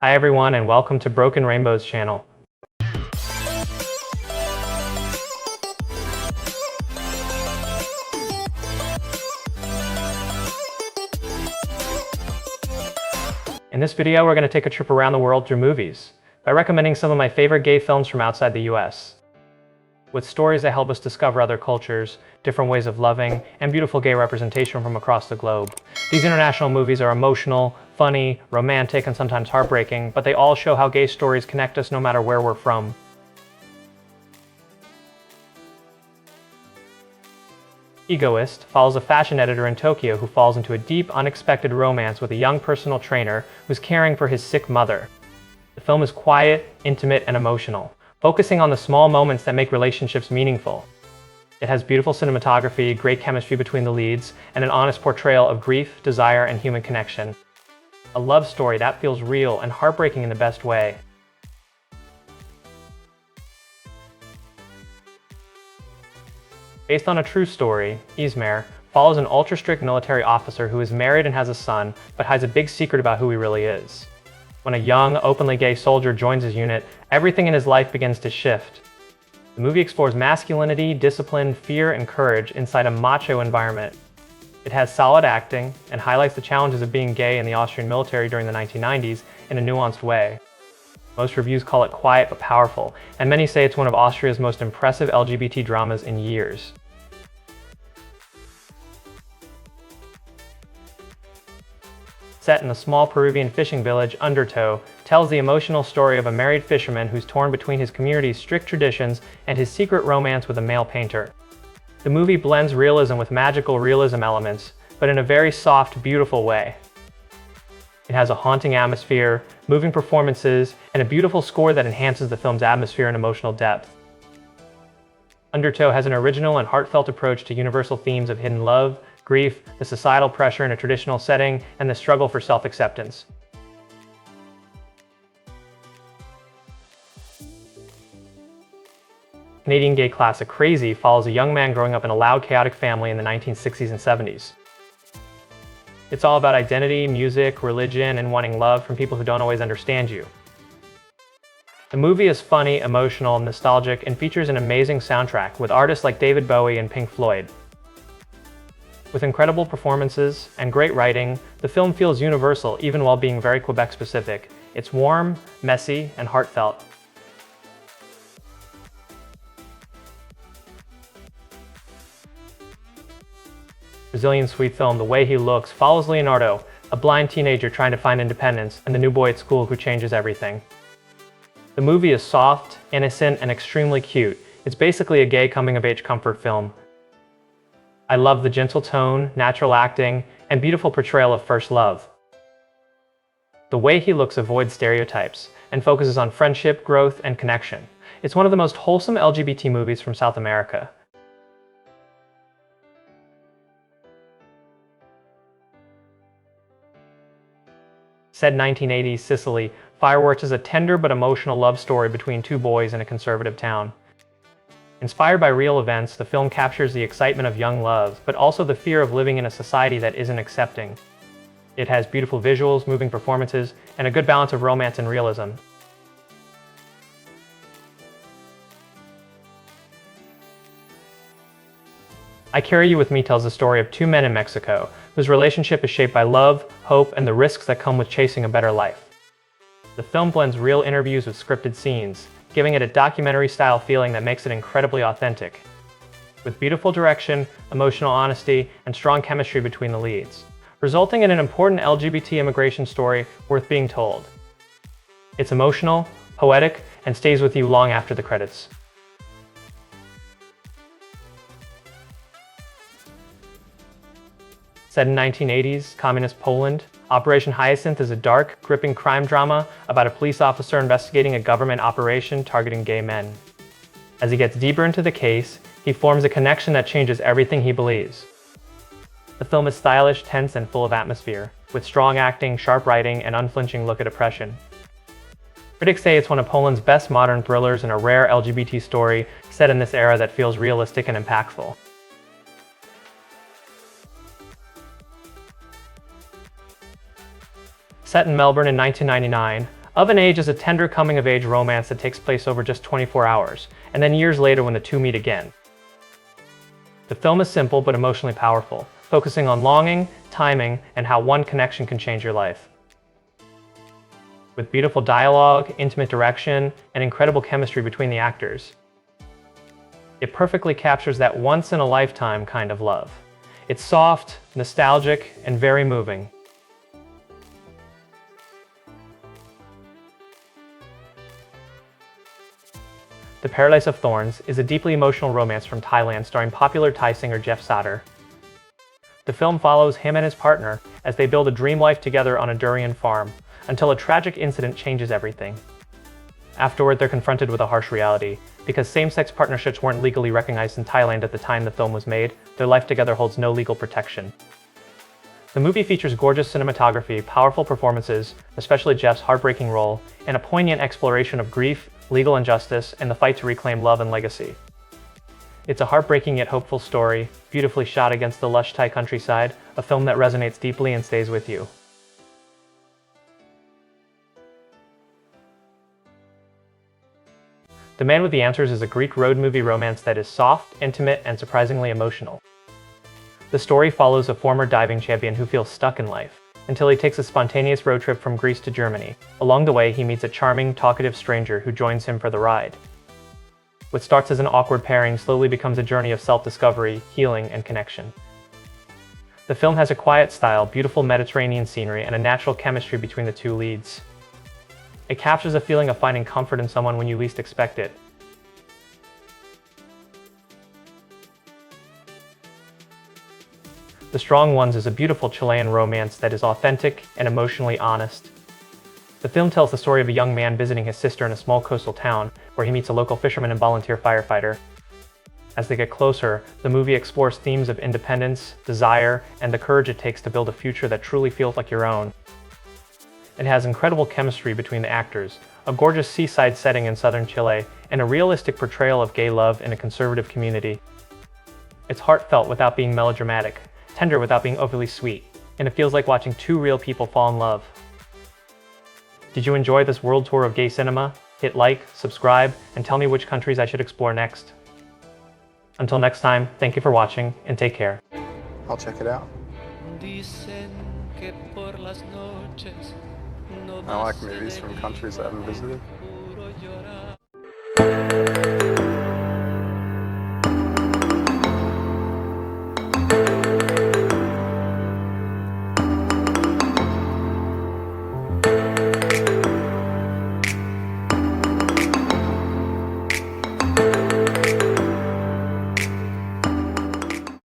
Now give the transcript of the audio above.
Hi everyone and welcome to Broken Rainbow's channel. In this video we're going to take a trip around the world through movies by recommending some of my favorite gay films from outside the US. With stories that help us discover other cultures, different ways of loving, and beautiful gay representation from across the globe. These international movies are emotional, funny, romantic, and sometimes heartbreaking, but they all show how gay stories connect us no matter where we're from. Egoist follows a fashion editor in Tokyo who falls into a deep, unexpected romance with a young personal trainer who's caring for his sick mother. The film is quiet, intimate, and emotional, focusing on the small moments that make relationships meaningful. It has beautiful cinematography, great chemistry between the leads, and an honest portrayal of grief, desire, and human connection. A love story that feels real and heartbreaking in the best way. Based on a true story, Eismayer follows an ultra-strict military officer who is married and has a son, but hides a big secret about who he really is. When a young, openly gay soldier joins his unit, everything in his life begins to shift. The movie explores masculinity, discipline, fear, and courage inside a macho environment. It has solid acting and highlights the challenges of being gay in the Austrian military during the 1990s in a nuanced way. Most reviews call it quiet but powerful, and many say it's one of Austria's most impressive LGBT dramas in years. Set in a small Peruvian fishing village, Undertow tells the emotional story of a married fisherman who's torn between his community's strict traditions and his secret romance with a male painter. The movie blends realism with magical realism elements, but in a very soft, beautiful way. It has a haunting atmosphere, moving performances, and a beautiful score that enhances the film's atmosphere and emotional depth. Undertow has an original and heartfelt approach to universal themes of hidden love, grief, the societal pressure in a traditional setting, and the struggle for self-acceptance. Canadian gay classic C.R.A.Z.Y follows a young man growing up in a loud, chaotic family in the 1960s and 70s. It's all about identity, music, religion, and wanting love from people who don't always understand you. The movie is funny, emotional, nostalgic, and features an amazing soundtrack with artists like David Bowie and Pink Floyd. With incredible performances and great writing, the film feels universal even while being very Quebec-specific. It's warm, messy, and heartfelt. Brazilian sweet film The Way He Looks follows Leonardo, a blind teenager trying to find independence, and the new boy at school who changes everything. The movie is soft, innocent, and extremely cute. It's basically a gay coming-of-age comfort film. I love the gentle tone, natural acting, and beautiful portrayal of first love. The Way He Looks avoids stereotypes and focuses on friendship, growth, and connection. It's one of the most wholesome LGBT movies from South America. Said 1980s Sicily, Fireworks is a tender but emotional love story between two boys in a conservative town. Inspired by real events, the film captures the excitement of young love, but also the fear of living in a society that isn't accepting. It has beautiful visuals, moving performances, and a good balance of romance and realism. I Carry You With Me tells the story of two men in Mexico, whose relationship is shaped by love, hope, and the risks that come with chasing a better life. The film blends real interviews with scripted scenes, giving it a documentary-style feeling that makes it incredibly authentic, with beautiful direction, emotional honesty, and strong chemistry between the leads, resulting in an important LGBT immigration story worth being told. It's emotional, poetic, and stays with you long after the credits. Set in 1980s, communist Poland, Operation Hyacinth is a dark, gripping crime drama about a police officer investigating a government operation targeting gay men. As he gets deeper into the case, he forms a connection that changes everything he believes. The film is stylish, tense, and full of atmosphere, with strong acting, sharp writing, and unflinching look at oppression. Critics say it's one of Poland's best modern thrillers and a rare LGBT story set in this era that feels realistic and impactful. Set in Melbourne in 1999, Of an Age is a tender coming-of-age romance that takes place over just 24 hours, and then years later when the two meet again. The film is simple but emotionally powerful, focusing on longing, timing, and how one connection can change your life. With beautiful dialogue, intimate direction, and incredible chemistry between the actors, it perfectly captures that once-in-a-lifetime kind of love. It's soft, nostalgic, and very moving. The Paradise of Thorns is a deeply emotional romance from Thailand starring popular Thai singer Jeff Satter. The film follows him and his partner as they build a dream life together on a durian farm, until a tragic incident changes everything. Afterward, they're confronted with a harsh reality. Because same-sex partnerships weren't legally recognized in Thailand at the time the film was made, their life together holds no legal protection. The movie features gorgeous cinematography, powerful performances, especially Jeff's heartbreaking role, and a poignant exploration of grief, legal injustice, and the fight to reclaim love and legacy. It's a heartbreaking yet hopeful story, beautifully shot against the lush Thai countryside, a film that resonates deeply and stays with you. The Man with the Answers is a Greek road movie romance that is soft, intimate, and surprisingly emotional. The story follows a former diving champion who feels stuck in life, until he takes a spontaneous road trip from Greece to Germany. Along the way, he meets a charming, talkative stranger who joins him for the ride. What starts as an awkward pairing slowly becomes a journey of self-discovery, healing, and connection. The film has a quiet style, beautiful Mediterranean scenery, and a natural chemistry between the two leads. It captures a feeling of finding comfort in someone when you least expect it. The Strong Ones is a beautiful Chilean romance that is authentic and emotionally honest. The film tells the story of a young man visiting his sister in a small coastal town where he meets a local fisherman and volunteer firefighter. As they get closer, the movie explores themes of independence, desire, and the courage it takes to build a future that truly feels like your own. It has incredible chemistry between the actors, a gorgeous seaside setting in southern Chile, and a realistic portrayal of gay love in a conservative community. It's heartfelt without being melodramatic, tender without being overly sweet, and it feels like watching two real people fall in love. Did you enjoy this world tour of gay cinema? Hit like, subscribe, and tell me which countries I should explore next. Until next time, thank you for watching, and take care. I'll check it out. I like movies from countries I haven't visited.